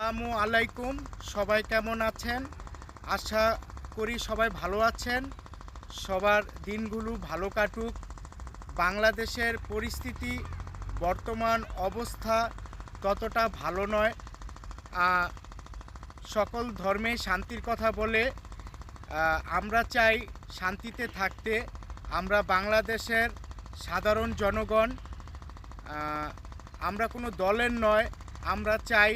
আসসালামু আলাইকুম। সবাই কেমন আছেন? আশা করি সবাই ভালো আছেন। সবার দিনগুলো ভালো কাটুক। বাংলাদেশের পরিস্থিতি বর্তমান অবস্থা ততটা ভালো নয়। সকল ধর্মে শান্তির কথা বলে আমরা চাই শান্তিতে থাকতে। আমরা বাংলাদেশের সাধারণ জনগণ, আমরা কোনো দলের নয়। আমরা চাই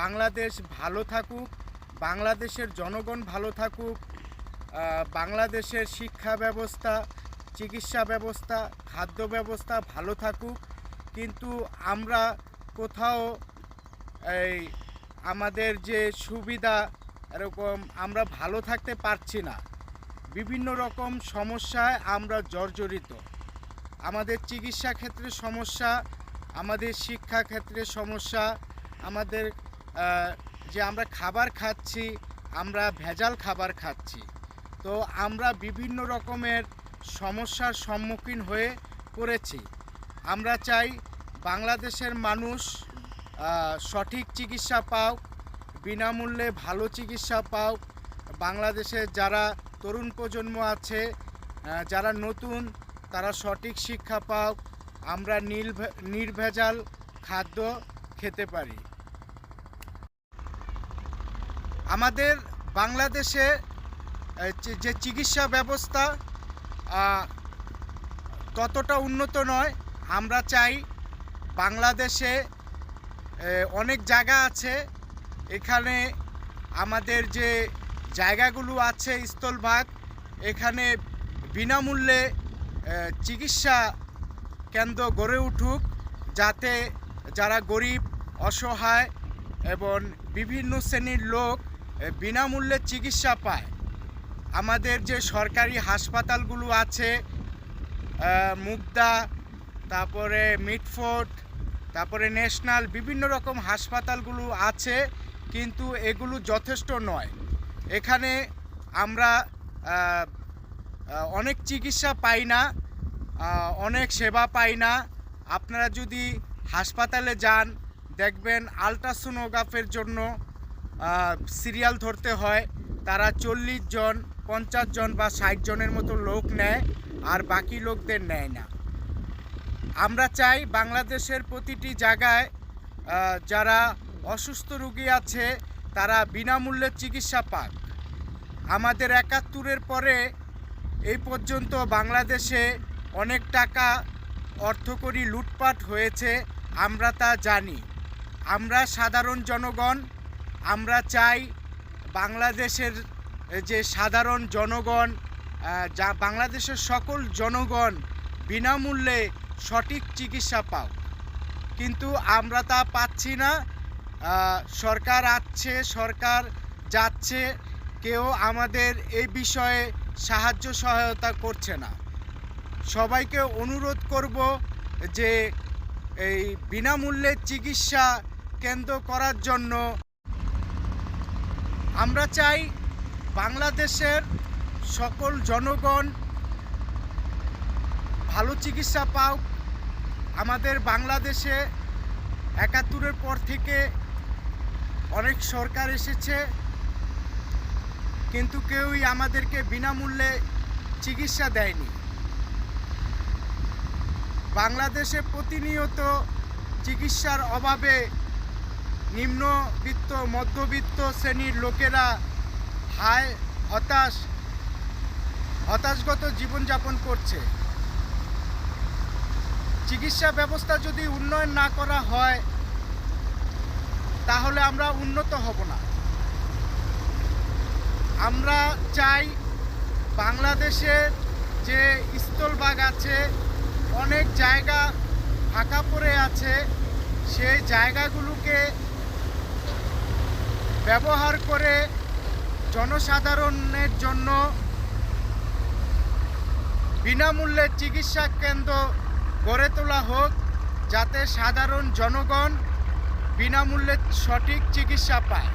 বাংলাদেশ ভালো থাকুক, বাংলাদেশের জনগণ ভালো থাকুক, বাংলাদেশের শিক্ষা ব্যবস্থা, চিকিৎসা ব্যবস্থা, খাদ্য ব্যবস্থা ভালো থাকুক। কিন্তু আমরা কোথাও এই আমাদের যে সুবিধা এরকম আমরা ভালো থাকতে পারছি না। বিভিন্ন রকম সমস্যায় আমরা জর্জরিত। আমাদের চিকিৎসা ক্ষেত্রে সমস্যা, আমাদের শিক্ষা ক্ষেত্রে সমস্যা, আমাদের যে আমরা খাবার খাচ্ছি, আমরা ভেজাল খাবার খাচ্ছি। তো আমরা বিভিন্ন রকমের সমস্যার সম্মুখীন হয়ে পড়েছি। আমরা চাই বাংলাদেশের মানুষ সঠিক চিকিৎসা পাও, বিনামূল্যে ভালো চিকিৎসা পাও। বাংলাদেশে যারা তরুণ প্রজন্ম আছে, যারা নতুন, তারা সঠিক শিক্ষা পাও, আমরা নির্ভেজাল খাদ্য খেতে পারি। আমাদের বাংলাদেশে যে চিকিৎসা ব্যবস্থা ততটা উন্নত নয়। আমরা চাই বাংলাদেশে অনেক জায়গা আছে, এখানে আমাদের যে জায়গাগুলো আছে স্থলভাগ, এখানে বিনামূল্যে চিকিৎসা কেন্দ্র গড়ে উঠুক, যাতে যারা গরিব, অসহায় এবং বিভিন্ন শ্রেণীর লোক বিনামূল্যে চিকিৎসা পায়। আমাদের যে সরকারি হাসপাতালগুলো আছে, মুগদা, তারপরে মিটফোর্ড, তারপরে ন্যাশনাল, বিভিন্ন রকম হাসপাতালগুলো আছে, কিন্তু এগুলো যথেষ্ট নয়। এখানে আমরা অনেক চিকিৎসা পাই না, অনেক সেবা পাই না। আপনারা যদি হাসপাতালে যান, দেখবেন আলট্রাসোনোগ্রাফের জন্য সিরিয়াল ধরতে হয়। তারা 40 জন, 50 জন বা 60 জনের মতো লোক নেয়, আর বাকি লোকদের নেয় না। আমরা চাই বাংলাদেশের প্রতিটি জায়গায় যারা অসুস্থ রোগী আছে, তারা বিনামূল্যে চিকিৎসা পাক। আমাদের 71-এর পরে এই পর্যন্ত বাংলাদেশে অনেক টাকা অর্থকরী লুটপাট হয়েছে, আমরা তা জানি। আমরা সাধারণ জনগণ, আমরা চাই বাংলাদেশের যে সাধারণ জনগণ, যা বাংলাদেশের সকল জনগণ বিনামূল্যে সঠিক চিকিৎসা পাও। কিন্তু আমরা তা পাচ্ছি না। সরকার আসছে, সরকার যাচ্ছে, কেউ আমাদের এই বিষয়ে সাহায্য সহায়তা করছে না। সবাইকে অনুরোধ করব যে এই বিনামূল্যে চিকিৎসা কেন্দ্র করার জন্য। আমরা চাই বাংলাদেশের সকল জনগণ ভালো চিকিৎসা পাও। আমাদের বাংলাদেশে 71-এর পর থেকে অনেক সরকার এসেছে, কিন্তু কেউই আমাদেরকে বিনামূল্যে চিকিৎসা দেয়নি। বাংলাদেশে প্রতিনিয়ত চিকিৎসার অভাবে নিম্নবিত্ত, মধ্যবিত্ত শ্রেণীর লোকেরা হতাশগত জীবনযাপন করছে। চিকিৎসা ব্যবস্থা যদি উন্নয়ন না করা হয়, তাহলে আমরা উন্নত হব না। আমরা চাই বাংলাদেশের যে স্থলভাগ আছে, অনেক জায়গা ফাঁকা পড়ে আছে, সেই জায়গাগুলোকে ব্যবহার করে জনসাধারণের জন্য বিনামূল্যে চিকিৎসা কেন্দ্র গড়ে তোলা হোক, যাতে সাধারণ জনগণ বিনামূল্যে সঠিক চিকিৎসা পায়।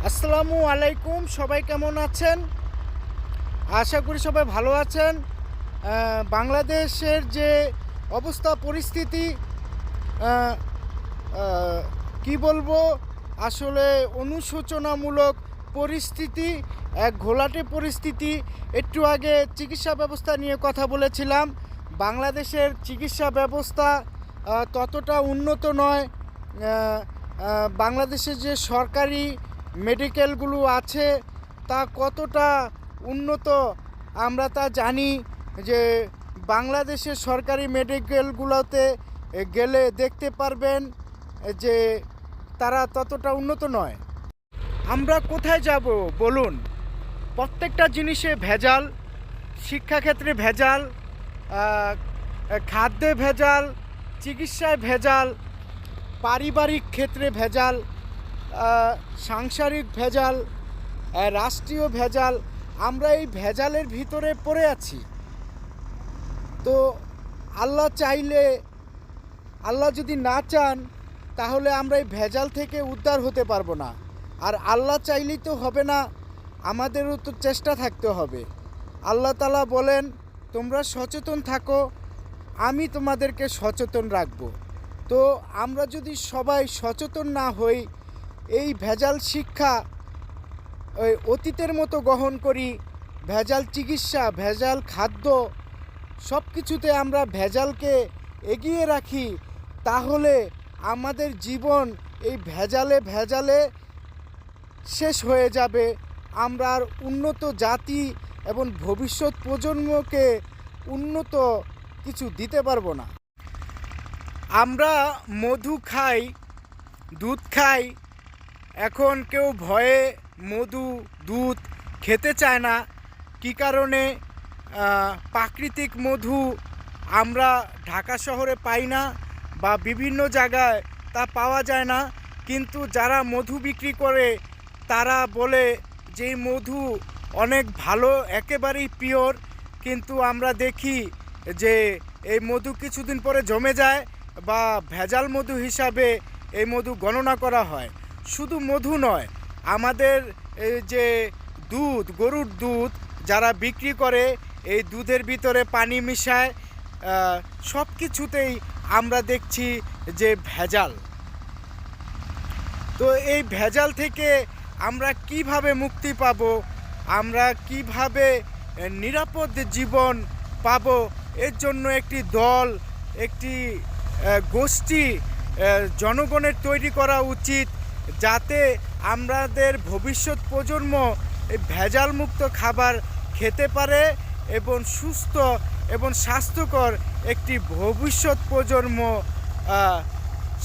আসসালামু আলাইকুম। সবাই কেমন আছেন? আশা করি সবাই ভালো আছেন। বাংলাদেশের যে অবস্থা, পরিস্থিতি, কি বলবো, আসলে অনুশোচনামূলক পরিস্থিতি, এক ঘোলাটে পরিস্থিতি। একটু আগে চিকিৎসা ব্যবস্থা নিয়ে কথা বলেছিলাম। বাংলাদেশের চিকিৎসা ব্যবস্থা ততটা উন্নত নয়। বাংলাদেশের যে সরকারি মেডিকেলগুলো আছে তা কতটা উন্নত আমরা তা জানি, যে বাংলাদেশের সরকারি মেডিকেলগুলোতে গেলে দেখতে পারবেন যে তারা ততটা উন্নত নয়। আমরা কোথায় যাব বলুন? প্রত্যেকটা জিনিসে ভেজাল, শিক্ষাক্ষেত্রে ভেজাল, খাদ্যে ভেজাল, চিকিৎসায় ভেজাল, পারিবারিক ক্ষেত্রে ভেজাল, সাংসারিক ভেজাল, রাষ্ট্রীয় ভেজাল। আমরা এই ভেজালের ভিতরে পড়ে আছি। তো আল্লাহ চাইলে, আল্লাহ যদি না চান তাহলে আমরা এই ভেজাল থেকে উদ্ধার হতে পারবো না। আর আল্লাহ চাইলেই তো হবে না, আমাদেরও তো চেষ্টা থাকতে হবে। আল্লাহ তাআলা বলেন, তোমরা সচেতন থাকো, আমি তোমাদেরকে সচেতন রাখবো। তো আমরা যদি সবাই সচেতন না হই, এই ভেজাল শিক্ষা ওই অতীতের মতো গ্রহণ করি, ভেজাল চিকিৎসা, ভেজাল খাদ্য, সব কিছুতে আমরা ভেজালকে এগিয়ে রাখি, তাহলে আমাদের জীবন এই ভেজালে ভেজালে শেষ হয়ে যাবে। আমরা আর উন্নত জাতি এবং ভবিষ্যৎ প্রজন্মকে উন্নত কিছু দিতে পারবো না। আমরা মধু খাই, দুধ খাই, এখন কেউ ভয়ে মধু দুধ খেতে চায় না। কী কারণে? প্রাকৃতিক মধু আমরা ঢাকা শহরে পাই না, বা বিভিন্ন জায়গায় তা পাওয়া যায় না। কিন্তু যারা মধু বিক্রি করে তারা বলে যে মধু অনেক ভালো, একেবারেই পিওর। কিন্তু আমরা দেখি যে এই মধু কিছুদিন পরে জমে যায়, বা ভেজাল মধু হিসাবে এই মধু গণনা করা হয়। শুধু মধু নয়, আমাদের এই যে দুধ, গরুর দুধ যারা বিক্রি করে, এই দুধের ভিতরে পানি মিশায়, সব কিছুতেই আমরা দেখছি যে ভেজাল। তো এই ভেজাল থেকে আমরা কিভাবে মুক্তি পাব, আমরা কিভাবে নিরাপদ জীবন পাব, এর জন্য একটি দল, একটি গোষ্ঠী জনগণের তৈরি করা উচিত, যাতে আমাদের ভবিষ্যৎ প্রজন্ম এই ভেজালমুক্ত খাবার খেতে পারে এবং সুস্থ এবং স্বাস্থ্যকর একটি ভবিষ্যৎ প্রজন্ম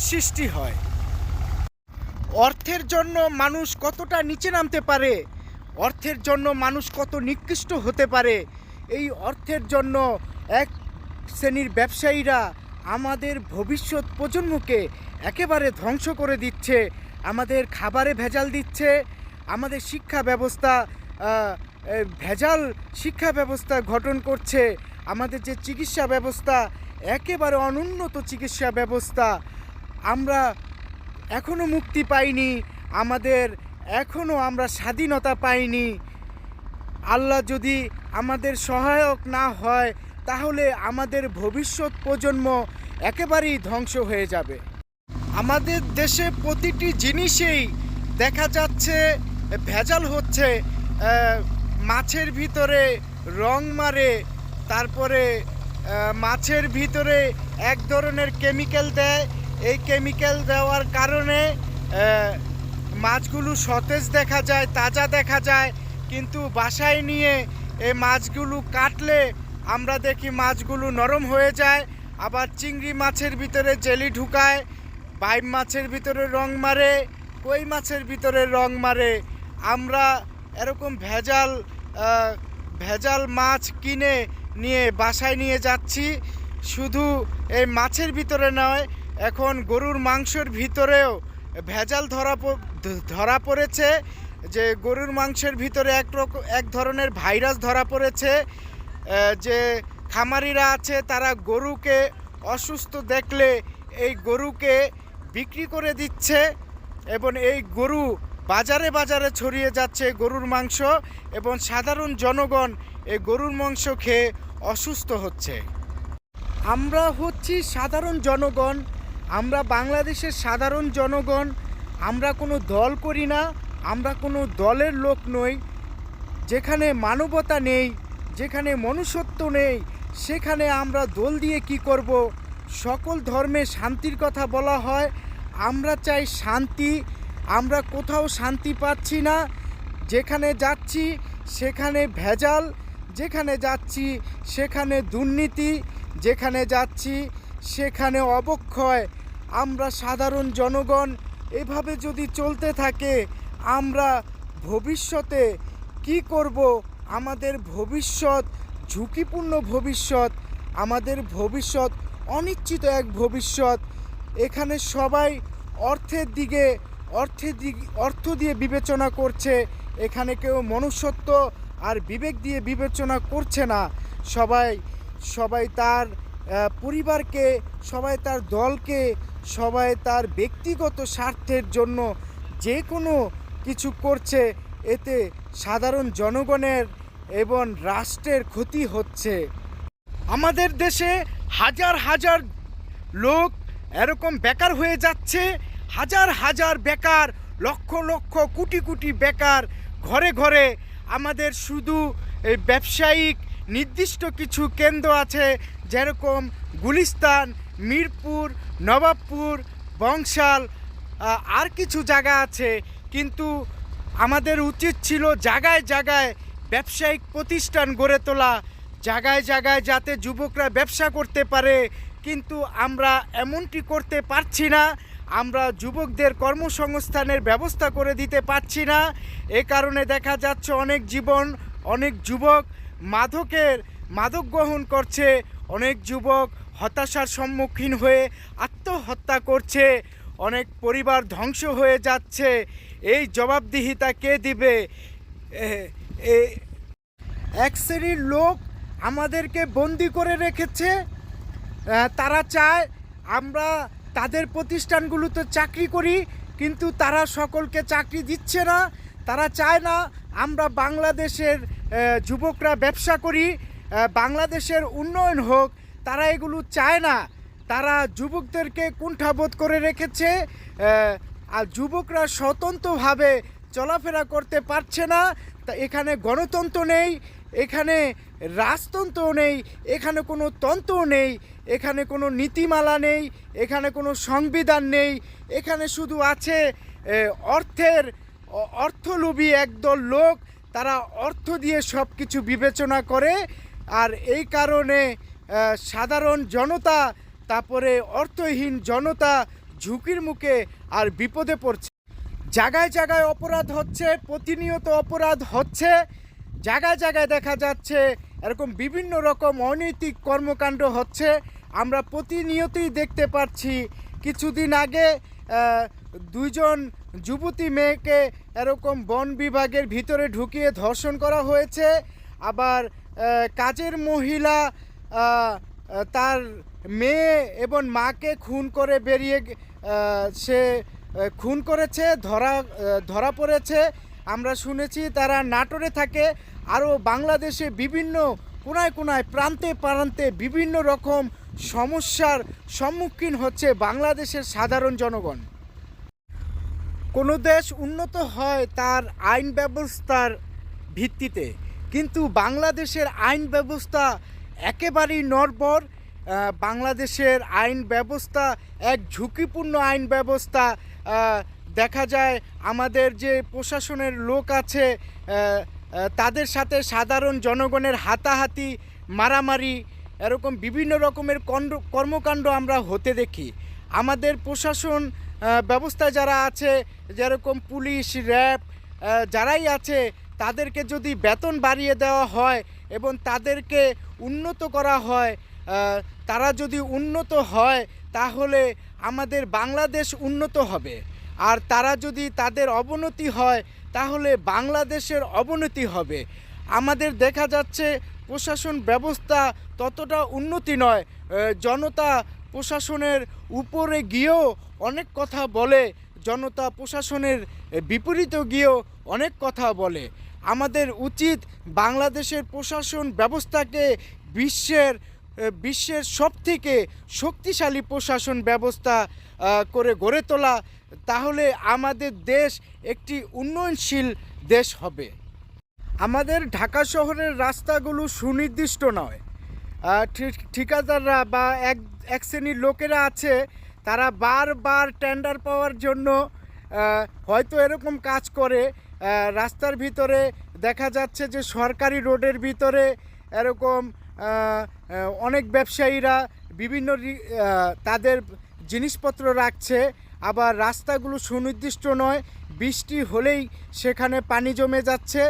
সৃষ্টি হয়। অর্থের জন্য মানুষ কতটা নিচে নামতে পারে, অর্থের জন্য মানুষ কত নিকৃষ্ট হতে পারে, এই অর্থের জন্য এক শ্রেণীর ব্যবসায়ীরা আমাদের ভবিষ্যৎ প্রজন্মকে একেবারে ধ্বংস করে দিচ্ছে। আমাদের খাবারে ভেজাল দিচ্ছে, আমাদের শিক্ষা ব্যবস্থা ভেজাল শিক্ষা ব্যবস্থা গঠন করছে, আমাদের যে চিকিৎসা ব্যবস্থা একেবারে অনুন্নত চিকিৎসা ব্যবস্থা। আমরা এখনও মুক্তি পাইনি, এখনও আমরা স্বাধীনতা পাইনি। আল্লাহ যদি আমাদের সহায়ক না হয় তাহলে আমাদের ভবিষ্যৎ প্রজন্ম একেবারেই ধ্বংস হয়ে যাবে। আমাদের দেশে প্রতিটি জিনিসেই দেখা যাচ্ছে ভেজাল হচ্ছে। মাছের ভিতরে রং মারে, তারপরে মাছের ভিতরে এক ধরনের কেমিক্যাল দেয়। এই কেমিক্যাল দেওয়ার কারণে মাছগুলো সতেজ দেখা যায়, তাজা দেখা যায়, কিন্তু বাসায় নিয়ে এই মাছগুলো কাটলে আমরা দেখি মাছগুলো নরম হয়ে যায়। আবার চিংড়ি মাছের ভিতরে জেলি ঢুকায়, বাইম মাছের ভিতরে রং মারে, কই মাছের ভিতরে রং মারে। আমরা এরকম ভেজাল মাছ কিনে নিয়ে বাসায় নিয়ে যাচ্ছি। শুধু এই মাছের ভিতরে নয়, এখন গরুর মাংসের ভিতরেও ভেজাল ধরা পড়েছে। যে গরুর মাংসের ভিতরে এক ধরনের ভাইরাস ধরা পড়েছে। যে খামারিরা আছে তারা গরুকে অসুস্থ দেখলে এই গরুকে বিক্রি করে দিচ্ছে, এবং এই গরু বাজারে বাজারে ছড়িয়ে যাচ্ছে গরুর মাংস, এবং সাধারণ জনগণ এই গরুর মাংস খেয়ে অসুস্থ হচ্ছে। আমরা হচ্ছি সাধারণ জনগণ, আমরা বাংলাদেশের সাধারণ জনগণ, আমরা কোনো দল করি না, আমরা কোনো দলের লোক নই। যেখানে মানবতা নেই, যেখানে মনুষ্যত্ব নেই, সেখানে আমরা দল দিয়ে কি করব? সকল ধর্মে শান্তির কথা বলা হয়, আমরা চাই শান্তি। আমরা কোথাও শান্তি পাচ্ছি না। যেখানে যাচ্ছি সেখানে ভেজাল, যেখানে যাচ্ছি সেখানে দুর্নীতি, যেখানে যাচ্ছি সেখানে অবক্ষয়। আমরা সাধারণ জনগণ এভাবে যদি চলতে থাকে, আমরা ভবিষ্যতে কি করব? আমাদের ভবিষ্যৎ ঝুঁকিপূর্ণ ভবিষ্যৎ, আমাদের ভবিষ্যৎ অনিশ্চিত এক ভবিষ্যৎ। এখানে সবাই অর্থ দিয়ে বিবেচনা করছে। এখানে কেউ মনুষ্যত্ব আর বিবেক দিয়ে বিবেচনা করছে না। সবাই তার পরিবারকে, সবাই তার দলকে, সবাই তার ব্যক্তিগত স্বার্থের জন্য যে কোনো কিছু করছে। এতে সাধারণ জনগণের এবং রাষ্ট্রের ক্ষতি হচ্ছে। আমাদের দেশে হাজার হাজার লোক এরকম বেকার হয়ে যাচ্ছে, হাজার হাজার বেকার, লক্ষ লক্ষ কোটি কোটি বেকার ঘরে ঘরে। আমাদের শুধু এই ব্যবসায়িক নির্দিষ্ট কিছু কেন্দ্র আছে, যেরকম গুলিস্তান, মিরপুর, নবাবপুর, বংশাল, আর কিছু জায়গা আছে। কিন্তু আমাদের উচিত ছিল জায়গায় জায়গায় ব্যবসায়িক প্রতিষ্ঠান গড়ে তোলা, জায়গায় জায়গায় যাতে যুবকরা ব্যবসা করতে পারে। কিন্তু আমরা এমনটি করতে পারছি না। আমরা যুবকদের কর্মসংস্থানের ব্যবস্থা করে দিতে পারছি না। এ কারণে দেখা যাচ্ছে অনেক যুবক মাদক গ্রহণ করছে, অনেক যুবক হতাশার সম্মুখীন হয়ে আত্মহত্যা করছে, অনেক পরিবার ধ্বংস হয়ে যাচ্ছে। এই জবাবদিহিতা কে দিবে? এক শ্রেণীর লোক আমাদেরকে বন্দি করে রেখেছে। তারা চায় আমরা তাদের প্রতিষ্ঠানগুলোতে চাকরি করি, কিন্তু তারা সকলকে চাকরি দিচ্ছে না। তারা চায় না আমরা বাংলাদেশের যুবকরা ব্যবসা করি, বাংলাদেশের উন্নয়ন হোক। তারা এগুলো চায় না। তারা যুবকদেরকে কুণ্ঠাবোধ করে রেখেছে। আর যুবকরা স্বতন্ত্রভাবে চলাফেরা করতে পারছে না। তা এখানে গণতন্ত্র নেই, এখানে রাজতন্ত্র নেই, এখানে কোনো তন্ত্র নেই, এখানে কোনো নীতিমালা নেই, এখানে কোনো সংবিধান নেই। এখানে শুধু আছে অর্থলোভী একদল লোক। তারা অর্থ দিয়ে সব কিছু বিবেচনা করে। আর এই কারণে সাধারণ জনতা, তারপরে অর্থহীন জনতা ঝুঁকির মুখে আর বিপদে পড়ছে। জায়গায় জায়গায় অপরাধ হচ্ছে, প্রতিনিয়ত অপরাধ হচ্ছে। জায়গায় জায়গায় দেখা যাচ্ছে এরকম বিভিন্ন রকম অনৈতিক কর্মকাণ্ড হচ্ছে। আমরা প্রতিনিয়তই দেখতে পাচ্ছি। কিছুদিন আগে দুইজন যুবতী মেয়েকে এরকম বন বিভাগের ভিতরে ঢুকিয়ে ধর্ষণ করা হয়েছে। আবার কাজের মহিলা তার মেয়ে এবং মাকে খুন করে সে খুন করেছে, ধরা পড়েছে। আমরা শুনেছি তারা নাটোরে থাকে। আরও বাংলাদেশে বিভিন্ন কোনায় কোনায়, প্রান্তে প্রান্তে বিভিন্ন রকম সমস্যার সম্মুখীন হচ্ছে বাংলাদেশের সাধারণ জনগণ। কোনো দেশ উন্নত হয় তার আইন ব্যবস্থার ভিত্তিতে, কিন্তু বাংলাদেশের আইন ব্যবস্থা একেবারেই নড়বড়। বাংলাদেশের আইন ব্যবস্থা এক ঝুঁকিপূর্ণ আইন ব্যবস্থা। দেখা যায় আমাদের যে প্রশাসনের লোক আছে, তাদের সাথে সাধারণ জনগণের হাতাহাতি, মারামারি, এরকম বিভিন্ন রকমের কর্মকাণ্ড আমরা হতে দেখি। আমাদের প্রশাসন ব্যবস্থায় যারা আছে, যেরকম পুলিশ, র্যাব, যারাই আছে, তাদেরকে যদি বেতন বাড়িয়ে দেওয়া হয় এবং তাদেরকে উন্নত করা হয়, তারা যদি উন্নত হয় তাহলে আমাদের বাংলাদেশ উন্নত হবে। আর তারা যদি তাদের অবনতি হয় তাহলে বাংলাদেশের অবনতি হবে। আমাদের দেখা যাচ্ছে প্রশাসন ব্যবস্থা ততটা উন্নতি নয়। জনতা প্রশাসনের উপরে গিয়েও অনেক কথা বলে, জনতা প্রশাসনের বিপরীতে গিয়েও অনেক কথা বলে। আমাদের উচিত বাংলাদেশের প্রশাসন ব্যবস্থাকে বিশ্বের বিশ্বের সবথেকে শক্তিশালী প্রশাসন ব্যবস্থা করে গড়ে তোলা, তাহলে আমাদের দেশ একটি উন্নয়নশীল দেশ হবে। আমাদের ঢাকা শহরের রাস্তাগুলো সুনির্দিষ্ট নয়। ঠিকাদাররা বা এক শ্রেণীর লোকেরা আছে, তারা বারবার টেন্ডার পাওয়ার জন্য হয়তো এরকম কাজ করে। রাস্তার ভিতরে দেখা যাচ্ছে যে সরকারি রোডের ভিতরে এরকম অনেক ব্যবসায়ীরা বিভিন্ন তাদের জিনিসপত্র রাখছে, আবার রাস্তাগুলো সুনির্দিষ্ট নয়, বৃষ্টি হলেই সেখানে পানি জমে যাচ্ছে,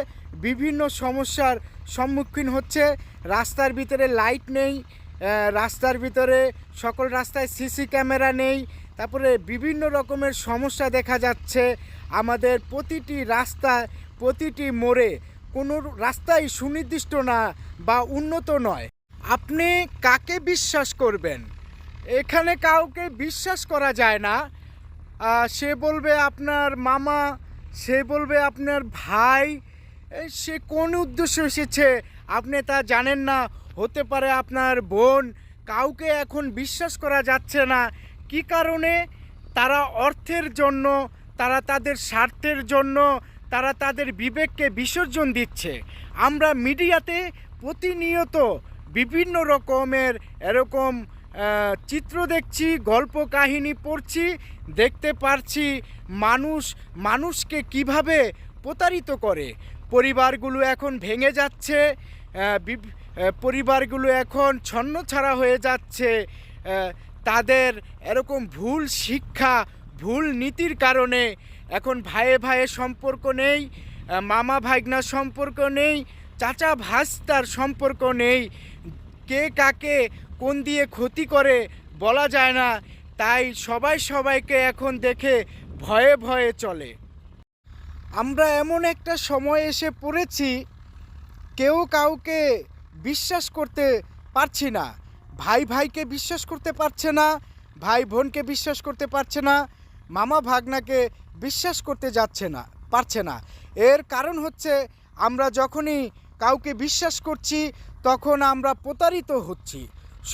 বিভিন্ন সমস্যার সম্মুখীন হচ্ছে। রাস্তার ভিতরে লাইট নেই, রাস্তার ভিতরে সকল রাস্তায় সিসি ক্যামেরা নেই, তারপরে বিভিন্ন রকমের সমস্যা দেখা যাচ্ছে। আমাদের প্রতিটি রাস্তায়, প্রতিটি মোড়ে কোনো রাস্তাই সুনির্দিষ্ট না বা উন্নত নয়। আপনি কাকে বিশ্বাস করবেন? এখানে কাউকে বিশ্বাস করা যায় না। সে বলবে আপনার মামা, সে বলবে আপনার ভাই, সে কোন উদ্দেশ্যে এসেছে আপনি তা জানেন না। হতে পারে আপনার বোন। কাউকে এখন বিশ্বাস করা যাচ্ছে না। কি কারণে? তারা অর্থের জন্য, তারা তাদের স্বার্থের জন্য, তারা তাদের বিবেককে বিসর্জন দিচ্ছে। আমরা মিডিয়াতে প্রতিনিয়ত বিভিন্ন রকমের এরকম চিত্র দেখছি, গল্প কাহিনী পড়ছি, দেখতে পারছি মানুষকে কিভাবে প্রতারিত করে। পরিবারগুলো এখন ভেঙে যাচ্ছে, পরিবারগুলো এখন ছন্নছাড়া হয়ে যাচ্ছে। তাদের এরকম ভুল শিক্ষা, ভুল নীতির কারণে এখন ভাইয়ে ভাইয়ে সম্পর্ক নেই, মামা ভাইগনার সম্পর্ক নেই, চাচা ভাস্তার সম্পর্ক নেই। কে কাকে কোন দিয়ে ক্ষতি করে বলা যায় না। তাই সবাই সবাইকে এখন দেখে ভয়ে ভয়ে চলে। আমরা এমন একটা সময় এসে পড়েছি, কেউ কাউকে বিশ্বাস করতে পারছি না। ভাই ভাইকে বিশ্বাস করতে পারছে না, ভাই বোনকে বিশ্বাস করতে পারছে না, মামা ভাগনাকে বিশ্বাস করতে পারছে না। এর কারণ হচ্ছে, আমরা যখনই কাউকে বিশ্বাস করছি তখন আমরা প্রতারিত হচ্ছি।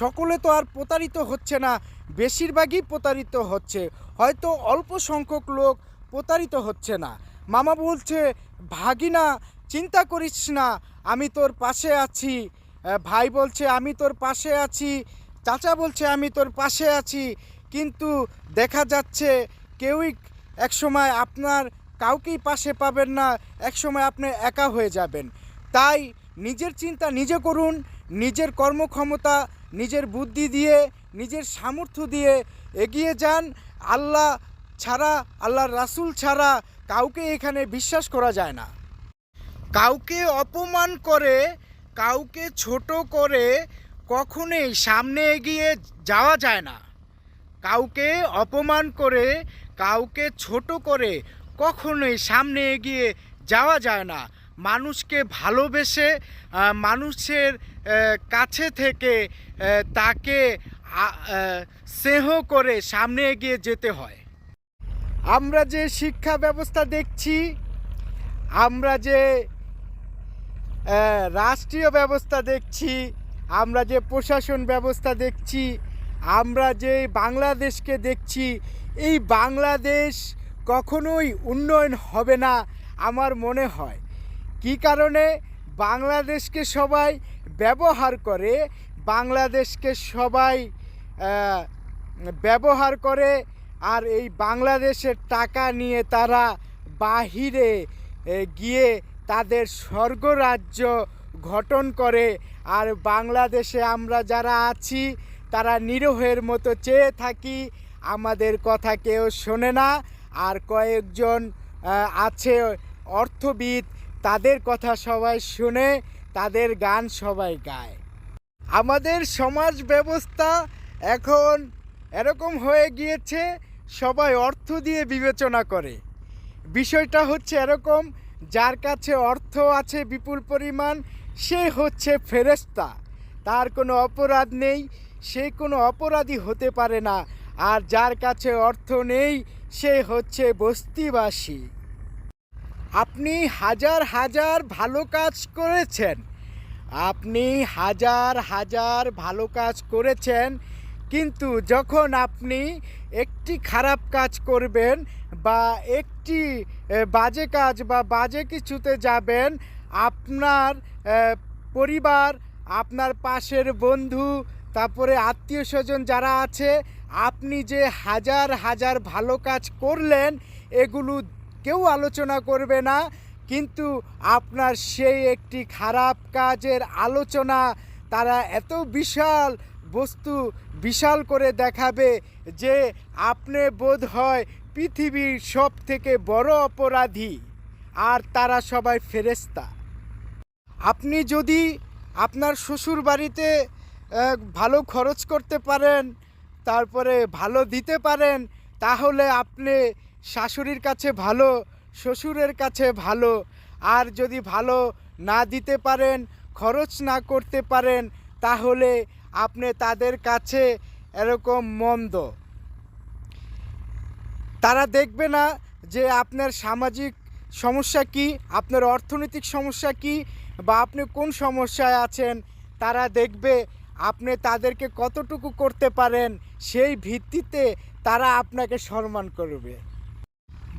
সকলে তো আর প্রতারিত হচ্ছে না, বেশিরভাগই প্রতারিত হচ্ছে। হয়তো অল্প সংখ্যক লোক প্রতারিত হচ্ছে না। মামা বলছে, ভাগিনা চিন্তা করিস না, আমি তোর পাশে আছি। ভাই বলছে, আমি তোর পাশে আছি। চাচা বলছে, আমি তোর পাশে আছি। কিন্তু দেখা যাচ্ছে কেউই একসময় আপনার কাউকেই পাশে পাবেন না, একসময় আপনি একা হয়ে যাবেন। তাই নিজের চিন্তা নিজে করুন, নিজের কর্মক্ষমতা, নিজের বুদ্ধি দিয়ে, নিজের সামর্থ্য দিয়ে এগিয়ে যান। আল্লাহ ছাড়া, আল্লাহর রাসূল ছাড়া কাউকে এখানে বিশ্বাস করা যায় না। কাউকে অপমান করে, কাউকে ছোট করে কখনোই সামনে এগিয়ে যাওয়া যায় না। কাউকে অপমান করে, কাউকে ছোট করে কখনোই সামনে এগিয়ে যাওয়া যায় না। মানুষকে ভালোবেসে, মানুষের কাছে থেকে তাকে স্নেহ করে সামনে এগিয়ে যেতে হয়। আমরা যে শিক্ষা ব্যবস্থা দেখছি, আমরা যে রাষ্ট্রীয় ব্যবস্থা দেখছি, আমরা যে প্রশাসন ব্যবস্থা দেখছি, আমরা যে বাংলাদেশকে দেখছি, এই বাংলাদেশ কখনোই উন্নয়ন হবে না আমার মনে হয়। কি কারণে? বাংলাদেশকে সবাই ব্যবহার করে, বাংলাদেশকে সবাই ব্যবহার করে, আর এই বাংলাদেশের টাকা নিয়ে তারা বাহিরে গিয়ে তাদের স্বর্গরাজ্য গঠন করে। আর বাংলাদেশে আমরা যারা আছি তারা নিরীহের মতো চেয়ে থাকি, আমাদের কথা কেউ শোনে না। আর কয়েকজন আছে অর্থবিদ, তাদের কথা সবাই শুনে, তাদের গান সবাই গায়। আমাদের সমাজ ব্যবস্থা এখন এরকম হয়ে গিয়েছে, সবাই অর্থ দিয়ে বিবেচনা করে। বিষয়টা হচ্ছে এরকম, যার কাছে অর্থ আছে বিপুল পরিমাণ, সে হচ্ছে ফেরেশতা, তার কোনো অপরাধ নেই, সে কোনো অপরাধী হতে পারে না। আর যার কাছে অর্থ নেই, সে হচ্ছে বস্তিবাসী। আপনি হাজার হাজার ভালো কাজ করেছেন, আপনি হাজার হাজার ভালো কাজ করেছেন, কিন্তু যখন আপনি একটি খারাপ কাজ করবেন বা একটি বাজে কাজ বা বাজে কিছুতে যাবেন, আপনার পরিবার, আপনার পাশের বন্ধু, তারপরে আত্মীয় স্বজন যারা আছে, আপনি যে হাজার হাজার ভালো কাজ করলেন এগুলো কেউ আলোচনা করবে না, কিন্তু আপনার সেই একটি খারাপ কাজের আলোচনা তারা এত বিশাল বস্তু বিশাল করে দেখাবে যে আপনি বোধ হয় পৃথিবীর সব থেকে বড় অপরাধী, আর তারা সবাই ফেরেশতা। আপনি যদি আপনার শ্বশুর বাড়িতে ভালো খরচ করতে পারেন, তারপরে ভালো দিতে পারেন, তাহলে আপনি শাশুড়ির কাছে ভালো, শ্বশুরের কাছে ভালো। আর যদি ভালো না দিতে পারেন, খরচ না করতে পারেন, তাহলে আপনি তাদের কাছে এরকম মন্দ। তারা দেখবে না যে আপনার সামাজিক সমস্যা কী, আপনার অর্থনৈতিক সমস্যা কী, বা আপনি কোন সমস্যায় আছেন। তারা দেখবে আপনি তাদেরকে কতটুকু করতে পারেন, সেই ভিত্তিতে তারা আপনাকে সম্মান করবে।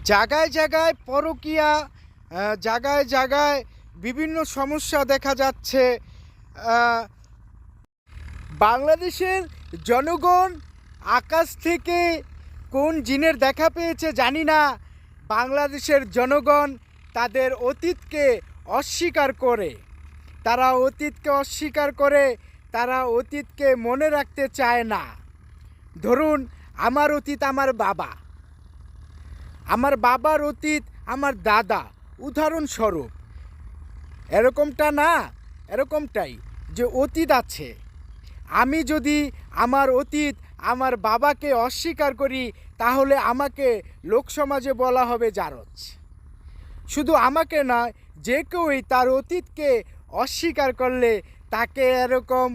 জায়গায় জায়গায় পরকীয়া, জায়গায় জায়গায় বিভিন্ন সমস্যা দেখা যাচ্ছে। বাংলাদেশের জনগণ আকাশ থেকে কোন জিনের দেখা পেয়েছে জানি না, বাংলাদেশের জনগণ তাদের অতীতকে অস্বীকার করে, তারা অতীতকে অস্বীকার করে, তারা অতীতকে মনে রাখতে চায় না। ধরুন, আমার অতীত আমার বাবা, আমার বাবার অতীত আমার দাদা, উদাহরণস্বরূপ। এরকমটা না, এরকমটাই যে অতীত আছে। আমি যদি আমার অতীত আমার বাবাকে অস্বীকার করি, তাহলে আমাকে লোকসমাজে বলা হবে জারজ। শুধু আমাকে নয়, যে কেউই তার অতীতকে অস্বীকার করলে তাকে এরকম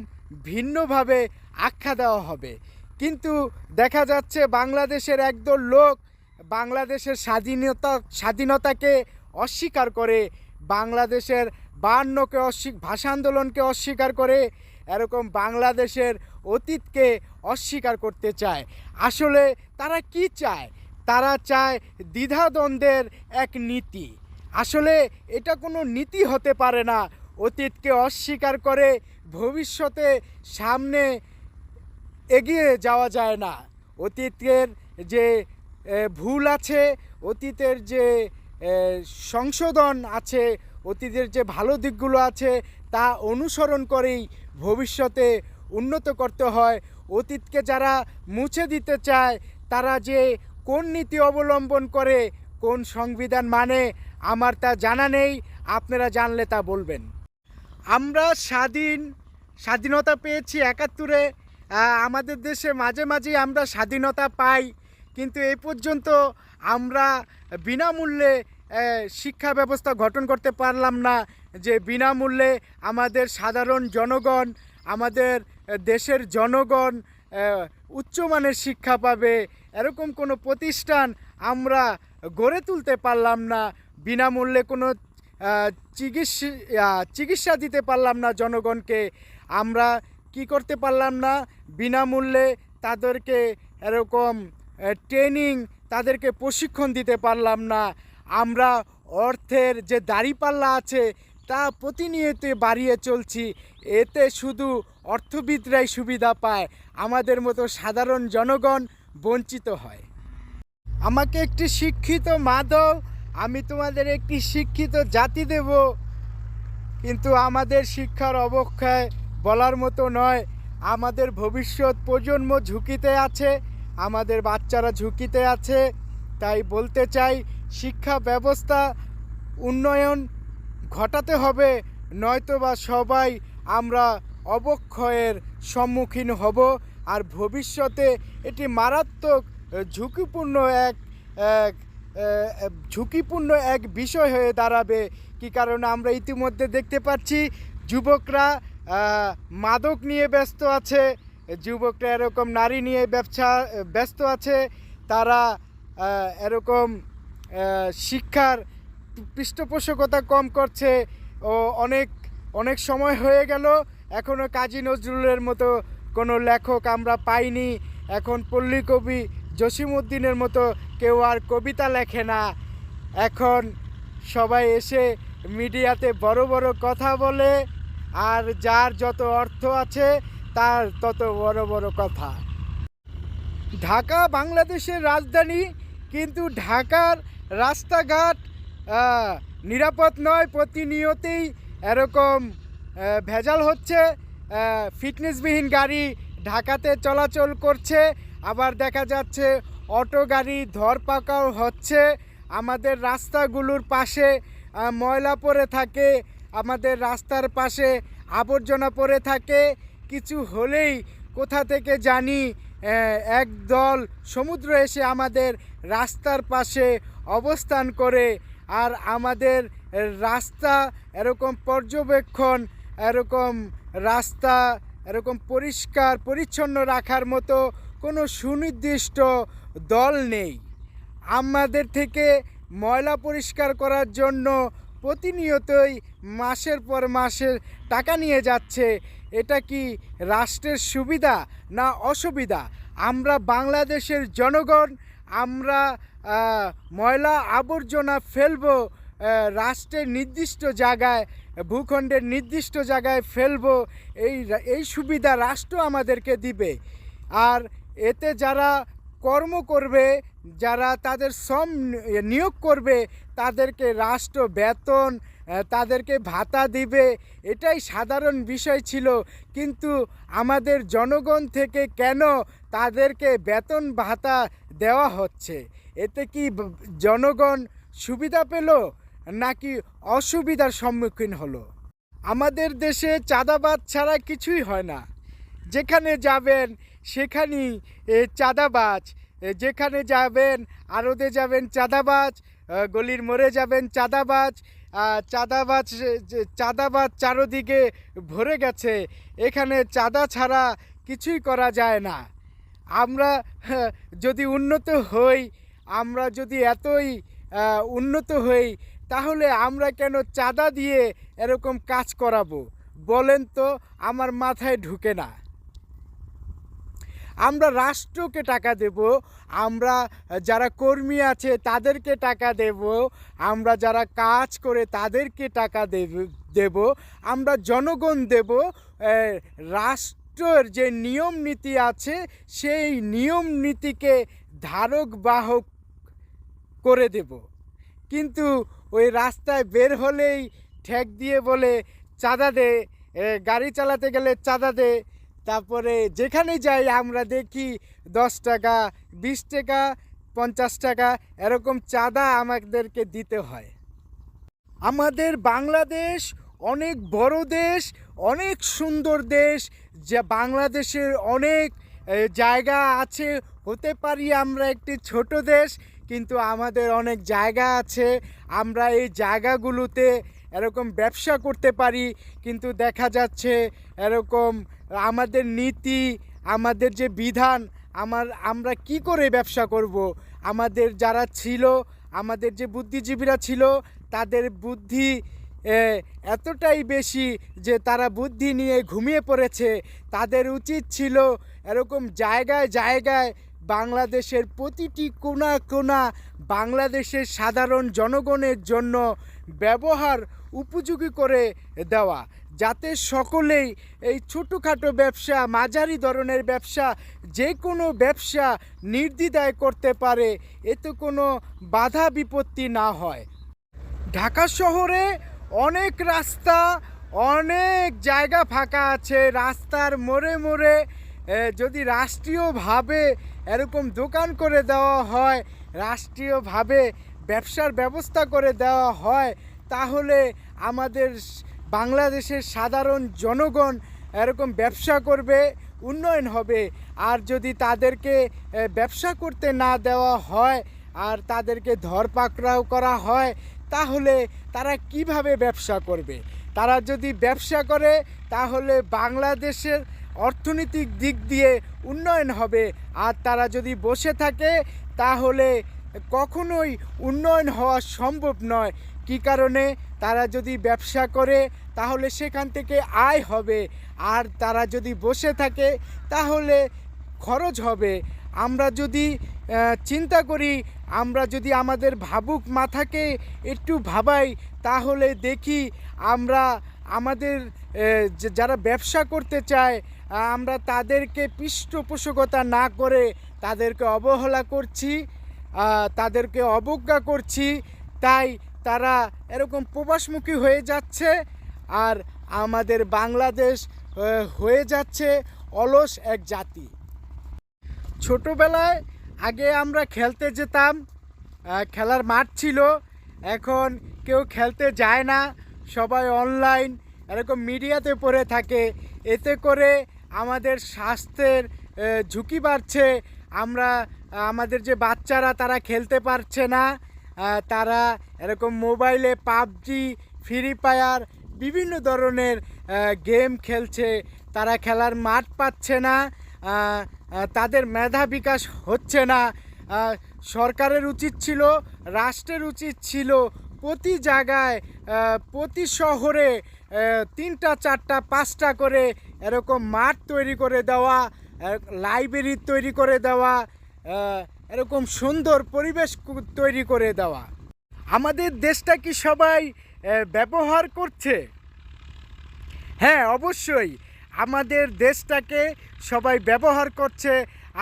ভিন্নভাবে আখ্যা দেওয়া হবে। কিন্তু দেখা যাচ্ছে বাংলাদেশের একদল লোক বাংলাদেশের স্বাধীনতাকে অস্বীকার করে, বাংলাদেশের 52কে ভাষা আন্দোলনকে অস্বীকার করে, এরকম বাংলাদেশের অতীতকে অস্বীকার করতে চায়। আসলে তারা কি চায়? তারা চায় দ্বিধাদ্বন্দ্বের এক নীতি। আসলে এটা কোনো নীতি হতে পারে না। অতীতকে অস্বীকার করে ভবিষ্যতে সামনে এগিয়ে যাওয়া যায় না। অতীতের যে ভুল আছে, অতীতের যে সংশোধন আছে, অতীতের যে ভালো দিকগুলো আছে, তা অনুসরণ করেই ভবিষ্যতে উন্নত করতে হয়। অতীতকে যারা মুছে দিতে চায়, তারা যে কোন নীতি অবলম্বন করে, কোন সংবিধান মানে, আমার তা জানা নেই। আপনারা জানলে তা বলবেন। আমরা স্বাধীনতা পেয়েছি 71-এ। আমাদের দেশে মাঝে মাঝে আমরা স্বাধীনতা পাই, কিন্তু এই পর্যন্ত আমরা বিনামূল্যে শিক্ষা ব্যবস্থা গঠন করতে পারলাম না, যে বিনামূল্যে আমাদের সাধারণ জনগণ, আমাদের দেশের জনগণ উচ্চমানের শিক্ষা পাবে, এরকম কোনো প্রতিষ্ঠান আমরা গড়ে তুলতে পারলাম না। বিনামূল্যে কোনো চিকিৎসা দিতে পারলাম না জনগণকে। আমরা কি করতে পারলাম না? বিনামূল্যে তাদেরকে এরকম ট্রেনিং, তাদেরকে প্রশিক্ষণ দিতে পারলাম না। আমরা অর্থের যে দাঁড়িপাল্লা আছে তা প্রতিনিয়ত বাড়িয়ে চলছি। এতে শুধু অর্থবিদরাই সুবিধা পায়, আমাদের মতো সাধারণ জনগণ বঞ্চিত হয়। আমাকে একটি শিক্ষিত মা দাও, আমি তোমাদের একটি শিক্ষিত জাতি দেব। কিন্তু আমাদের শিক্ষার অবক্ষয় বলার মতো নয়। আমাদের ভবিষ্যৎ প্রজন্ম ঝুঁকিতে আছে, আমাদের বাচ্চারা ঝুঁকিতে আছে। তাই বলতে চাই, শিক্ষা ব্যবস্থা উন্নয়ন ঘটাতে হবে, নয়তোবা সবাই আমরা অবক্ষয়ের সম্মুখীন হব। আর ভবিষ্যতে এটি মারাত্মক ঝুঁকিপূর্ণ এক বিষয় হয়ে দাঁড়াবে। কি কারণে আমরা ইতিমধ্যে দেখতে পাচ্ছি যুবকরা মাদক নিয়ে ব্যস্ত আছে, যুবকরা এরকম নারী নিয়ে ব্যস্ত আছে। তারা এরকম শিক্ষার পৃষ্ঠপোষকতা কম করছে ও অনেক অনেক সময় হয়ে গেল, এখনও কাজী নজরুলের মতো কোনো লেখক আমরা পাইনি। এখন পল্লী কবি জসিমউদ্দিনের মতো কেউ আর কবিতা লেখে না। এখন সবাই এসে মিডিয়াতে বড় বড় কথা বলে, আর যার যত অর্থ আছে তার তত বড় বড় কথা। ঢাকা বাংলাদেশের রাজধানী, কিন্তু ঢাকার রাস্তাঘাট নিরাপদ নয়। প্রতিনিয়তেই এরকম ভেজাল হচ্ছে। ফিটনেসবিহীন গাড়ি ঢাকাতে চলাচল করছে, আবার দেখা যাচ্ছে অটো গাড়ি ধরপাকড় হচ্ছে। আমাদের রাস্তাগুলোর পাশে ময়লা পড়ে থাকে, আমাদের রাস্তার পাশে আবর্জনা পড়ে থাকে। কিছু হলেই কোথা থেকে জানি একদল সমুদ্র এসে আমাদের রাস্তার পাশে অবস্থান করে। আর আমাদের রাস্তা এরকম পর্যবেক্ষণ, এরকম রাস্তা এরকম পরিষ্কার পরিচ্ছন্ন রাখার মতো কোনো সুনির্দিষ্ট দল নেই। আমাদের থেকে ময়লা পরিষ্কার করার জন্য প্রতিনিয়তই মাসের পর মাসের টাকা নিয়ে যাচ্ছে। এটা কি রাষ্ট্রের সুবিধা না অসুবিধা? আমরা বাংলাদেশের জনগণ, আমরা ময়লা আবর্জনা ফেলবো রাষ্ট্রের নির্দিষ্ট জায়গায়, ভূখণ্ডের নির্দিষ্ট জায়গায় ফেলবো। এই সুবিধা রাষ্ট্র আমাদেরকে দিবে। আর এতে যারা কর্ম করবে, যারা তাদের শ্রম নিয়োগ করবে, তাদেরকে রাষ্ট্র বেতন, তাদেরকে ভাতা দিবে, এটাই সাধারণ বিষয় ছিল। কিন্তু আমাদের জনগণ থেকে কেন তাদেরকে বেতন ভাতা দেওয়া হচ্ছে? এতে কি জনগণ সুবিধা পেল নাকি অসুবিধার সম্মুখীন হলো? আমাদের দেশে চাঁদাবাজ ছাড়া কিছুই হয় না। যেখানে যাবেন সেখানেই চাঁদাবাজ, যেখানে যাবেন আড়তে যাবেন চাঁদাবাজ, গলির মোড়ে যাবেন চাঁদাবাজ। চাঁদাবাজ চারদিকে ভরে গেছে। এখানে চাঁদা ছাড়া কিছুই করা যায় না। আমরা যদি উন্নত হই, আমরা যদি এতই উন্নত হই, তাহলে আমরা কেন চাঁদা দিয়ে এরকম কাজ করাবো বলেন তো? আমার মাথায় ঢুকে না। আমরা রাষ্ট্রকে টাকা দেব, আমরা যারা কর্মী আছে তাদেরকে টাকা দেব, আমরা যারা কাজ করে তাদেরকে টাকা দেব, আমরা জনগণ দেব। রাষ্ট্রের যে নিয়ম নীতি আছে সেই নিয়ম নীতিকে ধারক বাহক করে দেব। কিন্তু ওই রাস্তায় বের হলেই ঠেক দিয়ে বলে চাঁদা দে, গাড়ি চালাতে গেলে চাঁদা দে। তারপরে যেখানে যাই আমরা দেখি 10 টাকা, 20 টাকা, 50 টাকা এরকম চাঁদা আমাদেরকে দিতে হয়। আমাদের বাংলাদেশ অনেক বড় দেশ, অনেক সুন্দর দেশ। যা বাংলাদেশের অনেক জায়গা আছে। হতে পারি আমরা একটি ছোট দেশ, কিন্তু আমাদের অনেক জায়গা আছে। আমরা এই জায়গাগুলোতে এরকম ব্যবসা করতে পারি। কিন্তু দেখা যাচ্ছে এরকম আমাদের নীতি, আমাদের যে বিধান, আমরা কি করে ব্যবসা করব? আমাদের যারা ছিল, আমাদের যে বুদ্ধিজীবীরা ছিল, তাদের বুদ্ধি এতটাই বেশি যে তারা বুদ্ধি নিয়ে ঘুমিয়ে পড়েছে। তাদের উচিত ছিল এরকম জায়গায় জায়গায় বাংলাদেশের প্রতিটি কোণা কোণা বাংলাদেশের সাধারণ জনগণের জন্য ব্যবহার উপযোগী করে দেওয়া, যাতে সকলেই এই ছোটোখাটো ব্যবসা, মাঝারি ধরনের ব্যবসা, যে কোনো ব্যবসা নির্দ্বিধায় করতে পারে, এতে কোনো বাধা বিপত্তি না হয়। ঢাকা শহরে অনেক রাস্তা, অনেক জায়গা ফাঁকা আছে। রাস্তার মোড়ে মোড়ে যদি রাষ্ট্রীয়ভাবে এরকম দোকান করে দেওয়া হয়, রাষ্ট্রীয়ভাবে ব্যবসার ব্যবস্থা করে দেওয়া হয়, তাহলে আমাদের বাংলাদেশের সাধারণ জনগণ এরকম ব্যবসা করবে, উন্নয়ন হবে। আর যদি তাদেরকে ব্যবসা করতে না দেওয়া হয় আর তাদেরকে ধরপাকড়াও করা হয়, তাহলে তারা কিভাবে ব্যবসা করবে? তারা যদি ব্যবসা করে তাহলে বাংলাদেশের অর্থনৈতিক দিক দিয়ে উন্নয়ন হবে। আর তারা যদি বসে থাকে তাহলে কখনোই উন্নয়ন হওয়া সম্ভব নয়। কী কারণে? তারা যদি ব্যবসা করে তাহলে সেখান থেকে আয় হবে। আর তারা যদি বসে থাকে তাহলে খরচ হবে। আমরা যদি চিন্তা করি, আমরা যদি আমাদের ভাবুক মাথাকে একটু ভাবাই, তাহলে দেখি আমরা আমাদের যারা ব্যবসা করতে চায় আমরা তাদেরকে পৃষ্ঠপোষকতা না করে তাদেরকে অবহেলা করছি, তাদেরকে অবজ্ঞা করছি। তাই তারা এরকম প্রবাসমুখী হয়ে যাচ্ছে, আর আমাদের বাংলাদেশ হয়ে যাচ্ছে অলস এক জাতি। ছোটোবেলায় আগে আমরা খেলতে যেতাম, খেলার মাঠ ছিল, এখন কেউ খেলতে যায় না, সবাই অনলাইন এরকম মিডিয়াতে পড়ে থাকে। এতে করে আমাদের স্বাস্থ্যের ঝুঁকি বাড়ছে। আমাদের যে বাচ্চারা তারা খেলতে পারছে না, তারা এরকম মোবাইলে পাবজি, ফ্রি ফায়ার বিভিন্ন ধরনের গেম খেলছে, তারা খেলার মাঠ পাচ্ছে না, তাদের মেধা বিকাশ হচ্ছে না। সরকারের উচিত ছিল, রাষ্ট্রের উচিত ছিল প্রতি জায়গায় প্রতি শহরে 3টা 4টা 5টা করে এরকম মাঠ তৈরি করে দেওয়া, লাইব্রেরি তৈরি করে দেওয়া, এরকম সুন্দর পরিবেশ তৈরি করে দেওয়া। আমাদের দেশটা কি সবাই ব্যবহার করছে? হ্যাঁ, অবশ্যই আমাদের দেশটাকে সবাই ব্যবহার করছে।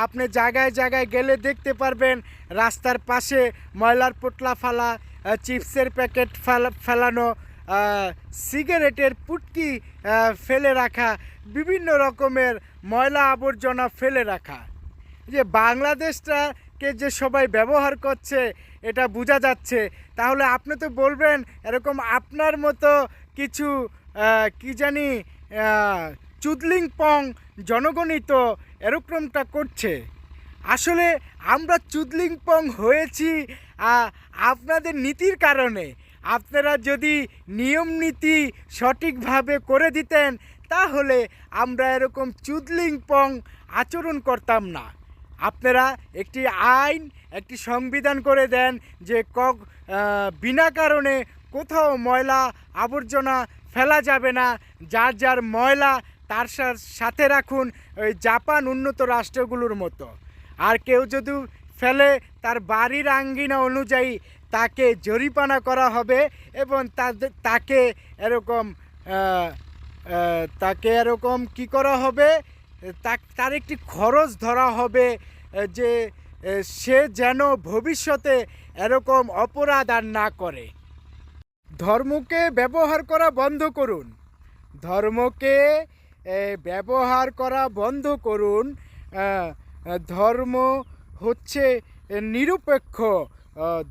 আপনি জায়গায় জায়গায় গেলে দেখতে পারবেন রাস্তার পাশে ময়লার পোটলা ফেলা, চিপসের প্যাকেট ফেলানো, সিগারেটের পুটকি ফেলে রাখা, বিভিন্ন রকমের ময়লা আবর্জনা ফেলে রাখা। যে বাংলাদেশটাকে যে সবাই ব্যবহার করছে এটা বোঝা যাচ্ছে। তাহলে আপনি তো বলবেন এরকম আপনার মতো কিছু কি জানি চুদলিংপং জনগণই তো এরকমটা করছে। আসলে আমরা চুদলিংপং হয়েছি আপনাদের নীতির কারণে। আপনারা যদি নিয়ম নীতি সঠিকভাবে করে দিতেন তাহলে আমরা এরকম চুদলিংপং আচরণ করতাম না। আপনারা একটি আইন, একটি সংবিধান করে দেন যে বিনা কারণে কোথাও ময়লা আবর্জনা ফেলা যাবে না, যার যার ময়লা তার সাথে রাখুন, ওই জাপান উন্নত রাষ্ট্রগুলোর মতো। আর কেউ যদি ফেলে তার বাড়ির আঙ্গিনা অনুযায়ী তাকে জরিমানা করা হবে এবং তাকে এরকম কি করা হবে, তার একটি খরচ ধরা হবে যে সে যেন ভবিষ্যতে এরকম অপরাধ আর না করে। ধর্মকে ব্যবহার করা বন্ধ করুন, ধর্মকে ব্যবহার করা বন্ধ করুন। ধর্ম হচ্ছে নিরপেক্ষ,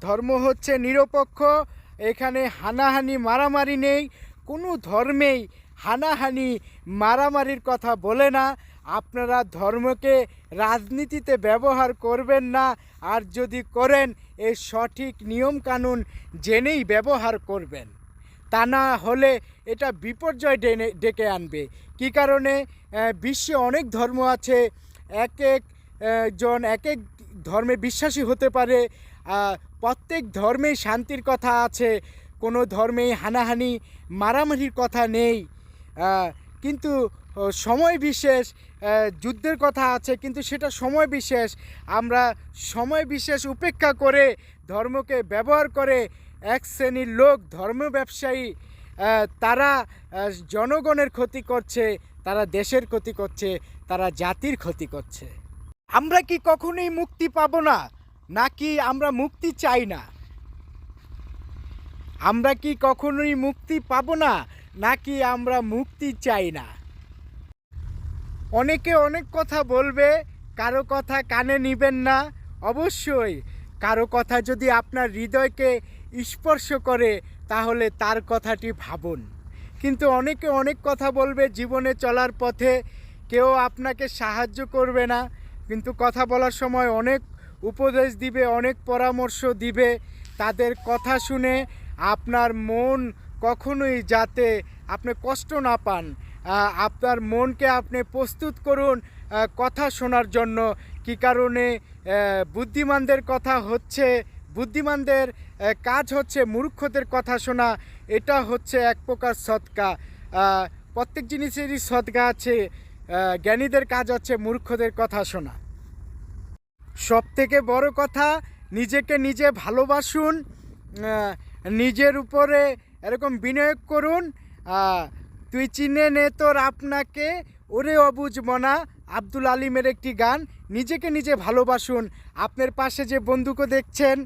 ধর্ম হচ্ছে নিরপেক্ষ। এখানে হানাহানি মারামারি নেই, কোনো ধর্মেই হানাহানি মারামারির কথা বলে না। আপনারা ধর্মকে রাজনীতিতে ব্যবহার করবেন না, আর যদি করেন এই সঠিক নিয়মকানুন জেনেই ব্যবহার করবেন, তা না হলে এটা বিপর্যয় ডেকে আনবে। কী কারণে? বিশ্বে অনেক ধর্ম আছে, এক একজন এক এক ধর্মে বিশ্বাসী হতে পারে, প্রত্যেক ধর্মেই শান্তির কথা আছে, কোনো ধর্মেই হানাহানি মারামারির কথা নেই। কিন্তু সময় বিশেষ যুদ্ধের কথা আছে, কিন্তু সেটা সময় বিশেষ। আমরা সময় বিশেষ উপেক্ষা করে ধর্মকে ব্যবহার করে এক শ্রেণীর লোক, ধর্ম ব্যবসায়ী, তারা জনগণের ক্ষতি করছে, তারা দেশের ক্ষতি করছে, তারা জাতির ক্ষতি করছে। আমরা কি কখনোই মুক্তি পাবো না, নাকি আমরা মুক্তি চাই না? আমরা কি কখনোই মুক্তি পাবো না, নাকি আমরা মুক্তি চাই না? অনেকে অনেক কথা বলবে, কারো কথা কানে নিবেন না। অবশ্যই কারো কথা যদি আপনার হৃদয়কে স্পর্শ করে তাহলে তার কথাটি ভাবুন। কিন্তু অনেকে অনেক কথা বলবে জীবনে চলার পথে, কেউ আপনাকে সাহায্য করবে না, কিন্তু কথা বলার সময় অনেক উপদেশ দিবে, অনেক পরামর্শ দিবে। তাদের কথা শুনে আপনার মন কখনোই যাতে আপনি কষ্ট না পান, আপনার মনকে আপনি প্রস্তুত করুন কথা শোনার জন্য। কী কারণে? বুদ্ধিমানদের কথা হচ্ছে বুদ্ধিমানদের কাজ হচ্ছে মূর্খদের কথা শোনা, এটা হচ্ছে এক প্রকার সদকা। প্রত্যেক জিনিসেরই সদকা আছে, জ্ঞানীদের কাজ হচ্ছে মূর্খদের কথা শোনা। সব থেকে বড় কথা, নিজেকে নিজে ভালোবাসুন, নিজের উপরে এরকম বিনিয়োগ করুন। তুই চিনে নে তোর আপনাকে, ওরে অবুঝ মনা, আব্দুল আলিমের একটি গান। নিজেকে নিজে ভালোবাসুন। আপনার পাশে যে বন্ধুকে দেখছেন,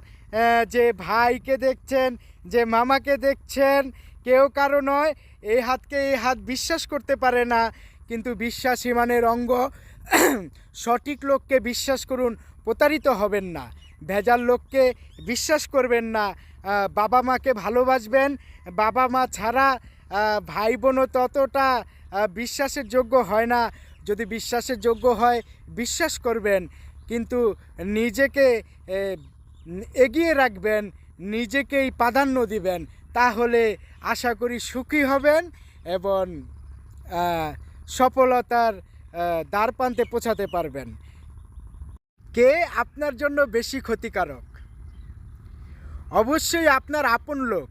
যে ভাইকে দেখছেন, যে মামাকে দেখছেন, কেউ কারো নয়। এই হাতকে এই হাত বিশ্বাস করতে পারে না, কিন্তু বিশ্বাস ইমানের অঙ্গ। সঠিক লোককে বিশ্বাস করুন, প্রতারিত হবেন না। ভেজাল লোককে বিশ্বাস করবেন না। বাবা মাকে ভালোবাসবেন। বাবা মা ছাড়া ভাই বোনও ততটা বিশ্বাসের যোগ্য হয় না। যদি বিশ্বাসের যোগ্য হয় বিশ্বাস করবেন, কিন্তু নিজেকে এগিয়ে রাখবেন, নিজেকেই প্রাধান্য দিবেন। তাহলে আশা করি সুখী হবেন এবং সফলতার দ্বারপ্রান্তে পৌঁছাতে পারবেন। কে আপনার জন্য বেশি ক্ষতিকারক? অবশ্যই আপনার আপন লোক।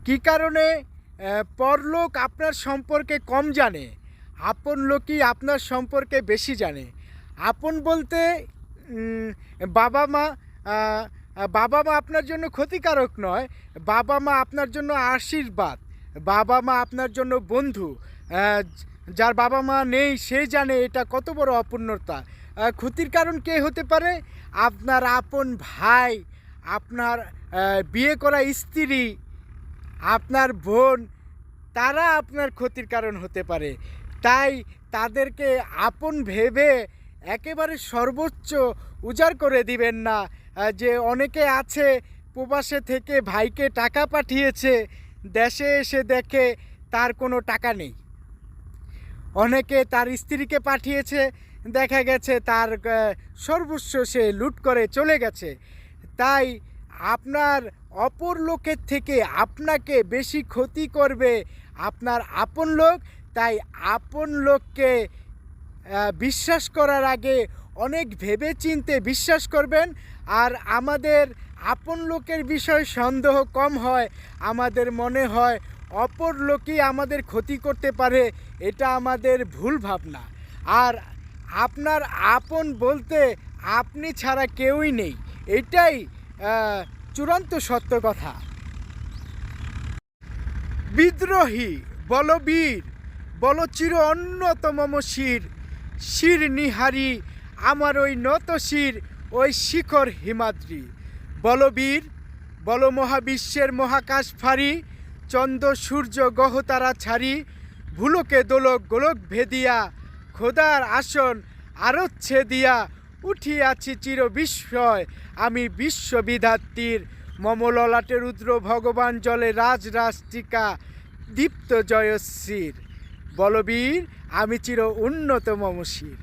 কী কারণে? পরলোক আপনার সম্পর্কে কম জানে, আপন লোকই আপনার সম্পর্কে বেশি জানে। আপন বলতে বাবা মা। বাবা মা আপনার জন্য ক্ষতিকারক নয়, বাবা মা আপনার জন্য আশীর্বাদ। বাবা মা আপনার জন্য বন্ধু। যার বাবা মা নেই সে জানে এটা কত বড় অপূর্ণতা। ক্ষতির কারণ কে হতে পারে? আপনার আপন ভাই, আপনার বিয়ে করা স্ত্রী, আপনার বোন, তারা আপনার ক্ষতির কারণ হতে পারে। তাই তাদেরকে আপন ভেবে একেবারে সর্বোচ্চ উজাড় করে দিবেন না। যে অনেকে আছে প্রবাসে থেকে ভাইকে টাকা পাঠিয়েছে, দেশে এসে দেখে তার কোনো টাকা নেই। অনেকে তার স্ত্রীকে পাঠিয়েছে, দেখা গেছে তার সর্বস্ব সে লুট করে চলে গেছে। তাই আপনার অপর লোকের থেকে আপনাকে বেশি ক্ষতি করবে আপনার আপন লোক। তাই আপন লোককে বিশ্বাস করার আগে অনেক ভেবে চিন্তে বিশ্বাস করবেন। আর আমাদের আপন লোকের বিষয় সন্দেহ কম হয়। আমাদের মনে হয় অপর লোকই আমাদের ক্ষতি করতে পারে, এটা আমাদের ভুল ভাবনা। আর আপনার আপন বলতে আপনি ছাড়া কেউই নেই, এটাই চূড়ান্ত সত্য কথা। বিদ্রোহী বলবীর, বল চির অন্যতম শির, শির নিহারি আমার ওই নত শির, ওই শিখর হিমাদ্রি। বলবীর, বল মহাবিশ্বের মহাকাশ ফারি, চন্দ্র সূর্য গহতারা ছাড়ি, ভুলোকে দোলক গোলক ভেদিয়া, খোদার আসন আরচ্ছে দিয়া, উঠিয়াছি চির বিস্ময় আমি বিশ্ববিধাত্রীর, মমললাটে রুদ্র ভগবান জলে রাজরাষ্ট্রিকা দীপ্ত জয়শ্রীর। বলবীর, আমি চির উন্নত মম শির।